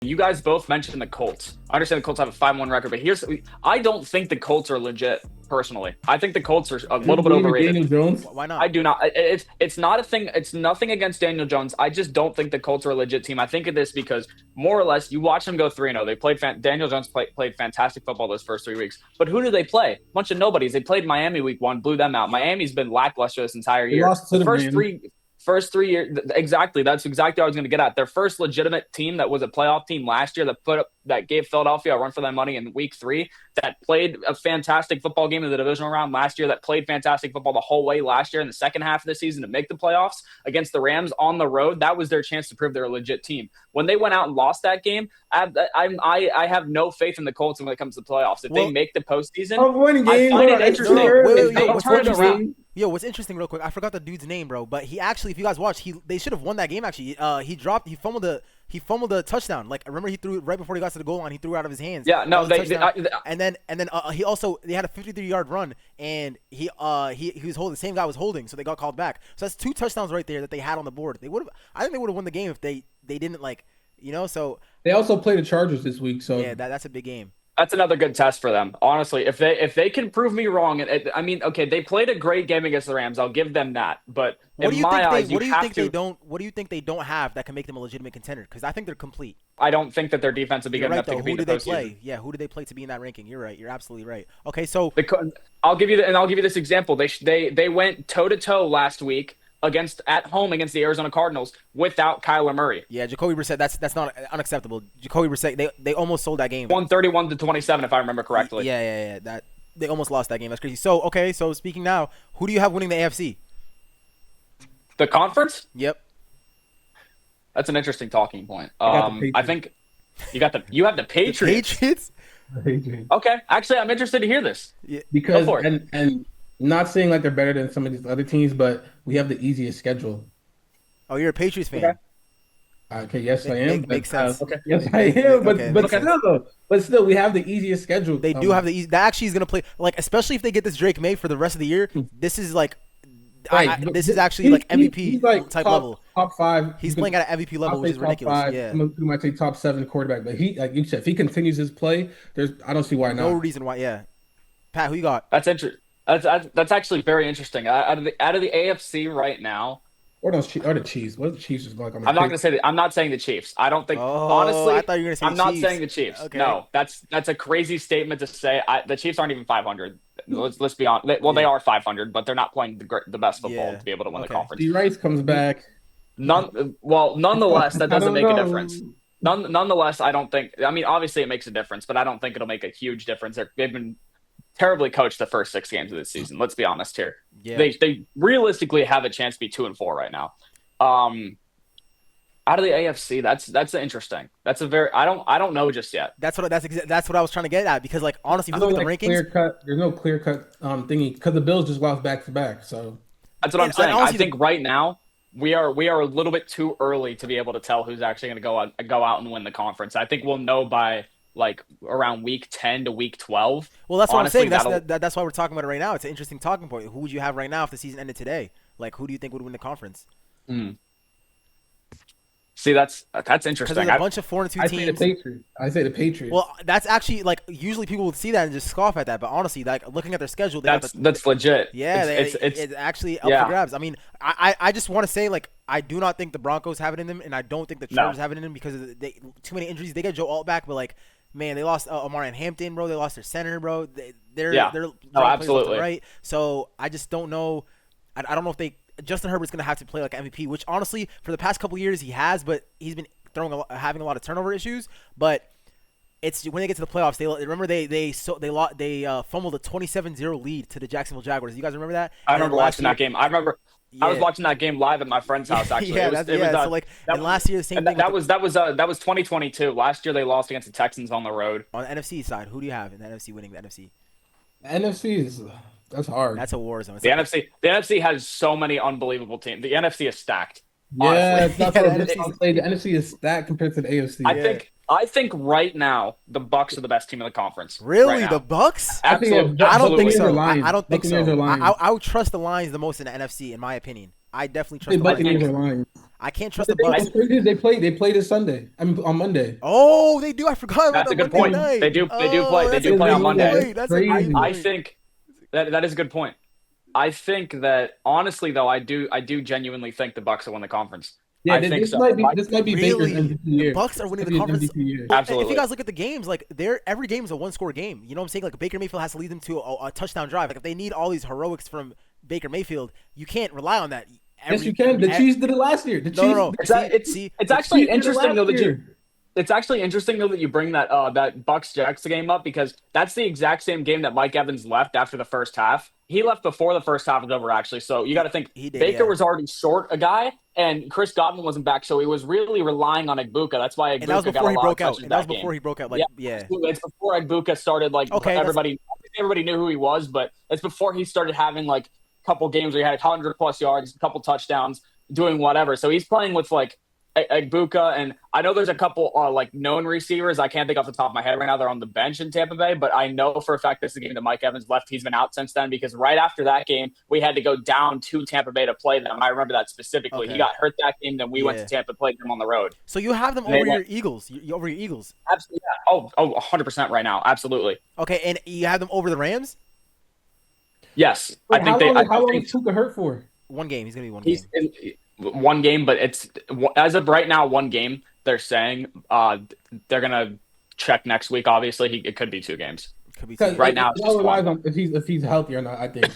You guys both mentioned the Colts. I understand the Colts have a 5-1 record, but I don't think the Colts are legit. Personally, I think the Colts are a You little don't bit believe in overrated. Daniel Jones? Why not? I do not. It's not a thing. It's nothing against Daniel Jones. I just don't think the Colts are a legit team. I think of this because more or less, you watch them go 3-0. They played. Daniel Jones played fantastic football those first 3 weeks. But who do they play? A bunch of nobodies. They played Miami week 1, blew them out. Yep. Miami's been lackluster this entire They year. lost to The the first Rams. first 3 years, exactly. That's exactly what I was going to get at. Their first legitimate team that was a playoff team last year that gave Philadelphia a run for their money in week 3, that played a fantastic football game in the divisional round last year, that played fantastic football the whole way last year in the second half of the season to make the playoffs against the Rams on the road. That was their chance to prove they're a legit team. When they went out and lost that game, I have no faith in the Colts when it comes to the playoffs. If they make the postseason, winning I game. find it interesting. What's Turn it interesting? around. Yo, what's interesting, real quick? I forgot the dude's name, bro. But he actually, if you guys watch, they should have won that game. Actually, he fumbled the touchdown. Like, remember, he threw it right before he got to the goal line. He threw it out of his hands. Yeah, no, they had a 53-yard run, and he was holding, the same guy was holding, so they got called back. So that's 2 touchdowns right there that they had on the board. I think they would have won the game if they didn't, like, So They also play the Chargers this week, so yeah, that's a big game. That's another good test for them. Honestly, if they can prove me wrong, I mean, okay, they played a great game against the Rams. I'll give them that. But what do you think they don't have that can make them a legitimate contender? Because I think they're complete. I don't think that their defense will be You're good right, enough to though. compete Who in do the they play? postseason. Yeah, who do they play to be in that ranking? You're right. You're absolutely right. Okay, so I'll give you this example. They went toe to toe last week at home against the Arizona Cardinals without Kyler Murray. Yeah, Jacoby Brissett. That's not unacceptable. Jacoby Brissett. They almost sold that game. 131-27, if I remember correctly. Yeah. That they almost lost that game. That's crazy. So okay, so speaking now, who do you have winning the AFC? The conference? Yep. That's an interesting talking point. I think you have the Patriots. The Patriots? Okay, actually, I'm interested to hear this. Yeah. Because and not saying like they're better than some of these other teams, but we have the easiest schedule. Oh, you're a Patriots fan. Okay. Okay, yes, I am. Makes sense. Okay. Yes, I am. Okay. But still, we have the easiest schedule. They do have the easy. That actually is gonna play, like, especially if they get this Drake May for the rest of the year. This is like, this is actually like MVP he's like type top, level. Top 5. He's playing at an MVP level, which is ridiculous. 5. Yeah. He might say top 7 quarterback, but he, like you said, if he continues his play, I don't see why not. No reason why. Yeah. Pat, who you got? That's interesting. That's actually very interesting. Out of the AFC right now, Or the Chiefs. What are the Chiefs is like on the I'm not going to say that. I'm not saying the Chiefs. I don't think. Honestly, I thought you were going to say I'm not Chiefs. saying the Chiefs. Okay. No, that's a crazy statement to say. The Chiefs aren't even 500. Let's be honest. Well, they are 500, but they're not playing the best football to be able to win the conference. D. Rice comes back. Nonetheless, that doesn't make a know. difference. Nonetheless, I don't think. I mean, obviously, it makes a difference, but I don't think it'll make a huge difference. They've been terribly coached the first 6 games of this season. Let's be honest here. Yeah. They realistically have a chance to be 2-4 right now. Out of the AFC, that's interesting. That's a very I don't know just yet. That's what I was trying to get at, because, like, honestly, if you look at the rankings, there's no clear cut thingy because the Bills just lost back to back. So that's what I'm saying. Honestly, I think right now we are a little bit too early to be able to tell who's actually going to go out and win the conference. I think we'll know by like around week 10 to week 12. Well, that's what I'm saying. That's why we're talking about it right now. It's an interesting talking point. Who would you have right now if the season ended today? Like, who do you think would win the conference? See, that's interesting. Because there's a bunch of 4-2 teams. I say the Patriots. Well, that's actually, like, usually people would see that and just scoff at that. But honestly, like, looking at their schedule, that's legit. Yeah, it's actually up for grabs. I mean, I just want to say, like, I do not think the Broncos have it in them, and I don't think the Chargers have it in them because of too many injuries. They get Joe Alt back, but, like, man, they lost Amarian Hampton, bro. They lost their center, bro. They're absolutely right. So I just don't know. I don't know if Justin Herbert's gonna have to play like MVP, which honestly, for the past couple of years he has, but he's been having a lot of turnover issues. But it's when they get to the playoffs, they fumbled a 27-0 lead to the Jacksonville Jaguars. You guys remember that? I remember watching that game. I was watching that game live at my friend's house. Actually, last year the same thing. That was 2022. Last year they lost against the Texans on the road. On the NFC side, who do you have in the NFC winning the NFC? NFC that's hard. That's a war zone. The NFC has so many unbelievable teams. The NFC is stacked. Yeah, that's what I'll say. The NFC is stacked compared to the AFC. I think right now the Bucs are the best team in the conference. Really, the Bucs? Absolutely. I don't think so. I don't think so. I I would trust the Lions the most in the NFC, in my opinion. I definitely The trust the Buccaneers Vikings. are lying. I can't But trust the the thing Bucks. that's crazy is they play this Sunday. I mean, on Monday. Oh, they do. I forgot about That's that a good Monday point. night. They do play. Oh, They that's do a play great on Monday. point. That's a great Crazy. I point. think that is a good point. I think that honestly though, I do genuinely think the Bucks will win the conference. Yeah, I think this so. might be this might be Baker's Really, MVP the year. Bucks are This winning might the be his conference. MVP year. Well, if you Absolutely. guys look at the games, like every game is a one-score game. You know what I'm saying? Like Baker Mayfield has to lead them to a touchdown drive. Like if they need all these heroics from Baker Mayfield, you can't rely on that. Yes, you can. The Chiefs did it last year. The No, no, Chiefs. no. It's See, it's see, it's The actually Chiefs did it interesting though last that you year. it's actually interesting though that you bring that Bucks Jets game up because that's the exact same game that Mike Evans left after the first half. He left before the first half was over actually. So you got to think he did. Baker Yeah. was already short a guy and Chris Godwin wasn't back, so he was really relying on Igbuka. That's why And that was Igbuka got before a he lot of broke out. touches And that was that game. before he broke out. Like, Yeah, yeah. absolutely. It's before Igbuka started like Okay, everybody knew who he was, but it's before he started having like a couple games where he had 100+ yards, a couple touchdowns, doing whatever. So he's playing with like Igbuka, and I know there's a couple like known receivers. I can't think off the top of my head right now. They're on the bench in Tampa Bay, but I know for a fact this is the game that Mike Evans left. He's been out since then because right after that game, we had to go down to Tampa Bay to play them. I remember that specifically. Okay. He got hurt that game, then we went to Yeah. Tampa, played them on the road. So you have them And they over your went- Eagles. Over your Eagles. Absolutely, yeah. 100% right now. Absolutely. Okay, and you have them over the Rams. Yes, Wait, I think they. how long think is Tuka hurt for? One game. He's gonna be one he's game. one game, but it's as of right now, one game. They're saying they're gonna check next week. Obviously, it could be 2 games. Could be Because two. Right now, it it's all just relies one. on if he's healthy or not. I think.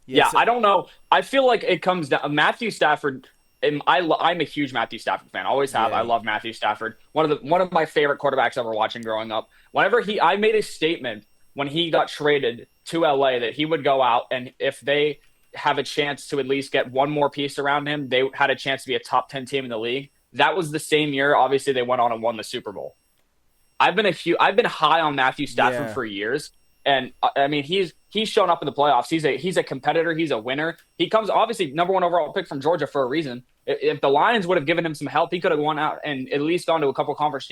Yeah, so- I don't know. I feel like it comes down. Matthew Stafford. And I'm a huge Matthew Stafford fan. Always have. Yeah. I love Matthew Stafford. One of my favorite quarterbacks ever watching growing up. I made a statement when he got traded to LA that he would go out and if they have a chance to at least get one more piece around him, they had a chance to be a top 10 team in the league. That was the same year. Obviously, they went on and won the Super Bowl. I've been high on Matthew Stafford Yeah. for years. And I mean, he's shown up in the playoffs. He's a competitor. He's a winner. He comes obviously number 1 overall pick from Georgia for a reason. If the Lions would have given him some help, he could have won out and at least gone to a couple conference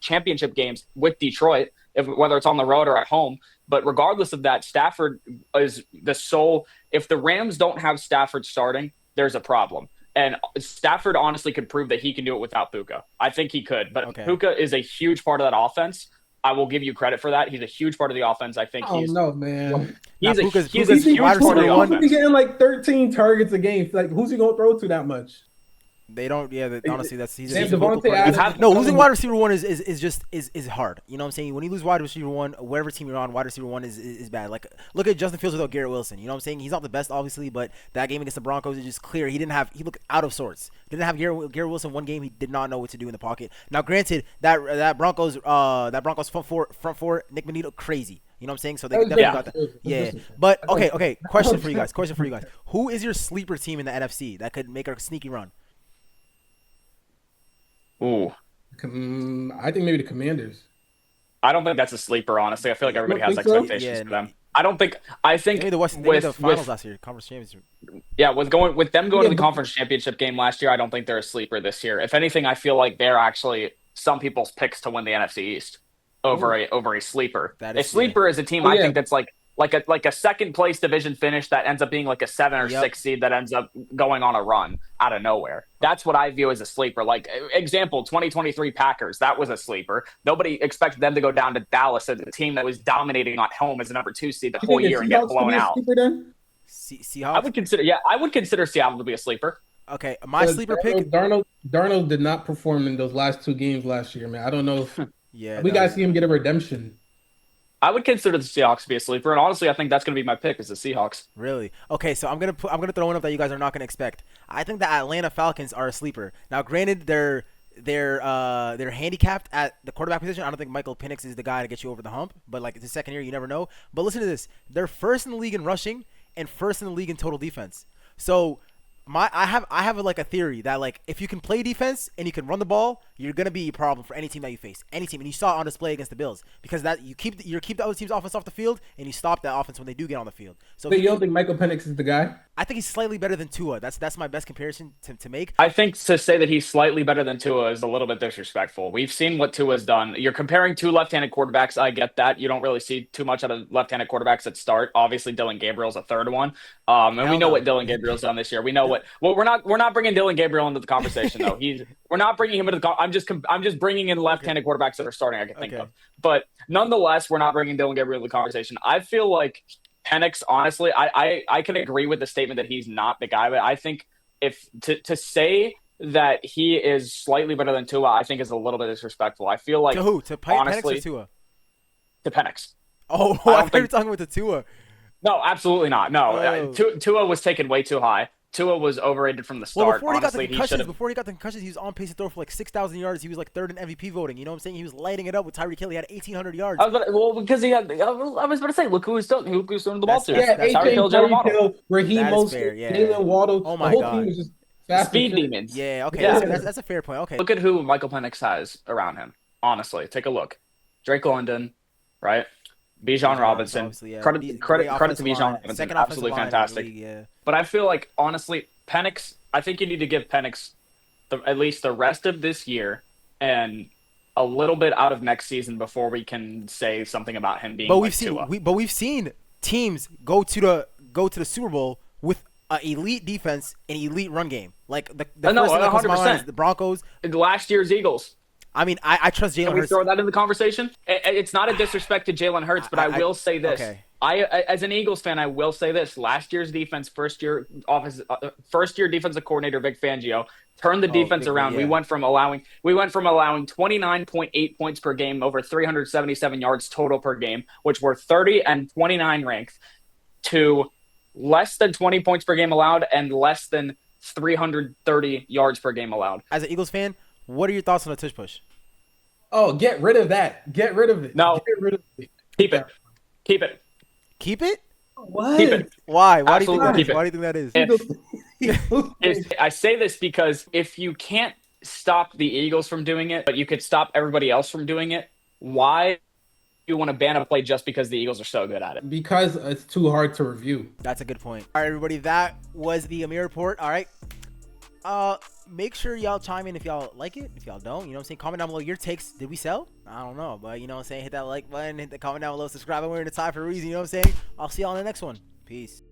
championship games with Detroit, whether it's on the road or at home. But regardless of that, Stafford is the sole. If the Rams don't have Stafford starting, there's a problem. And Stafford honestly could prove that he can do it without Puka. I think he could. But Okay. Puka is a huge part of that offense. I will give you credit for that. He's a huge part of the offense. I think Oh he's no, man. he's Now, a Puka's huge wide part of receiver the one. He's offense. getting like 13 targets a game. Like, who's he gonna throw to that much? They don't. Yeah, honestly, he's They a have vocal Devontae part. Adams. No, losing wide receiver one is just hard. You know what I'm saying? When you lose wide receiver one, whatever team you're on, wide receiver one is bad. Like look at Justin Fields without Garrett Wilson. You know what I'm saying? He's not the best, obviously, but that game against the Broncos is just clear. He looked out of sorts. Didn't have Garrett Wilson one game. He did not know what to do in the pocket. Now, granted, that Broncos front four Nick Manito crazy. You know what I'm saying? So they definitely got that. Yeah. But okay. Question for you guys. Who is your sleeper team in the NFC that could make a sneaky run? Ooh. I think maybe the Commanders. I don't think that's a sleeper, honestly. I feel like everybody has think so? expectations Yeah, for them. I think They made the finals last year, conference championship. with them going Yeah, to the but- conference championship game last year, I don't think they're a sleeper this year. If anything, I feel like they're actually some people's picks to win the NFC East over a sleeper. That A is- sleeper is a team Oh, I yeah. think that's like a second place division finish that ends up being like a 7 or Yep. 6 seed that ends up going on a run out of nowhere. That's what I view as a sleeper. Like example, 2023 Packers, that was a sleeper. Nobody expected them to go down to Dallas as a team that was dominating at home as a number 2 seed the You whole think the year and get Seahawks could blown be a out. sleeper then? Seahawks. I would consider Seattle to be a sleeper. Okay, my sleeper pick. Darnold did not perform in those last 2 games last year, man. I don't know if Yeah, we gotta see him get a redemption. I would consider the Seahawks to be a sleeper, and honestly, I think that's going to be my pick is the Seahawks. Really? Okay, so I'm gonna throw one up that you guys are not gonna expect. I think the Atlanta Falcons are a sleeper. Now, granted, they're handicapped at the quarterback position. I don't think Michael Penix is the guy to get you over the hump. But like it's his second year, you never know. But listen to this: they're first in the league in rushing and first in the league in total defense. So I have like a theory that like if you can play defense and you can run the ball, you're gonna be a problem for any team that you face, any team, and you saw it on display against the Bills because that you keep the other team's offense off the field, and you stop that offense when they do get on the field. So But you don't think Michael Penix is the guy? I think he's slightly better than Tua. That's my best comparison to make. I think to say that he's slightly better than Tua is a little bit disrespectful. We've seen what Tua's done. You're comparing two left-handed quarterbacks. I get that. You don't really see too much out of left-handed quarterbacks that start. Obviously, Dylan Gabriel's a third one. And we know what Dylan Gabriel's done this year. We know what. Well, we're not bringing Dylan Gabriel into the conversation though. We're not bringing him into the. I'm just bringing in left-handed quarterbacks that are starting. I can think of, but nonetheless, we're not bringing Dylan Gabriel into the conversation. I feel like Penix, honestly, I can agree with the statement that he's not the guy, but I think if to say that he is slightly better than Tua, I think is a little bit disrespectful. I feel like To who? To honestly, Penix or Tua? to Penix. Oh, I thought you were talking about the Tua. No, absolutely not. No, Oh. Tua was taken way too high. Tua was overrated from the start. Well, Honestly, before he got the concussions, he was on pace to throw for like 6,000 yards. He was like third in MVP voting. You know what I'm saying? He was lighting it up with Tyreek Hill. He had 1,800 yards. Because he had. I was about to say, look who was throwing the ball to. Yeah, Tyreek Hill, Jalen Waddle. Raheem That is Mostert, fair, yeah. Jalen Waddle. Oh my the whole God. team was just fast Speed as shit. demons. Yeah, okay. Yeah. That's a fair point. Okay. Look at who Michael Penix has around him. Honestly, take a look. Drake London, right? Bijan Robinson. Obviously, yeah. Credit Great to offensive Bijan line. Robinson. Second offensive Absolutely line in the fantastic. league, yeah. But I feel like, honestly, Penix, I think you need to give Penix at least the rest of this year and a little bit out of next season before we can say something about him being. But we've seen teams go to the Super Bowl with an elite defense and elite run game. Like the first thing that comes to my mind is the Broncos. Last year's Eagles. I mean, I trust Jalen Can we Hurts. throw that in the conversation? It's not a disrespect to Jalen Hurts, but I will say this. Okay. I as an Eagles fan, I will say this. Last year's defense, first year defensive coordinator Vic Fangio turned the defense around. Yeah. We went from allowing 29.8 points per game, over 377 yards total per game, which were 30 and 29 ranked, to less than 20 points per game allowed and less than 330 yards per game allowed. As an Eagles fan, what are your thoughts on the tush push? Oh, get rid of that. Get rid of it. No. Get rid of it. Keep it. Keep it? What? Keep it. Why? Why do you Absolutely think that is? keep it. Why do you think that is? I say this because if you can't stop the Eagles from doing it, but you could stop everybody else from doing it, why do you want to ban a play just because the Eagles are so good at it? Because it's too hard to review. That's a good point. All right, everybody, that was the Amir report. All right. Make sure y'all chime in if y'all like it. If y'all don't, you know what I'm saying? Comment down below your takes. Did we sell? I don't know, but you know what I'm saying? Hit that like button, hit the comment down below, subscribe. We're in the tie for a reason, you know what I'm saying? I'll see y'all in the next one. Peace.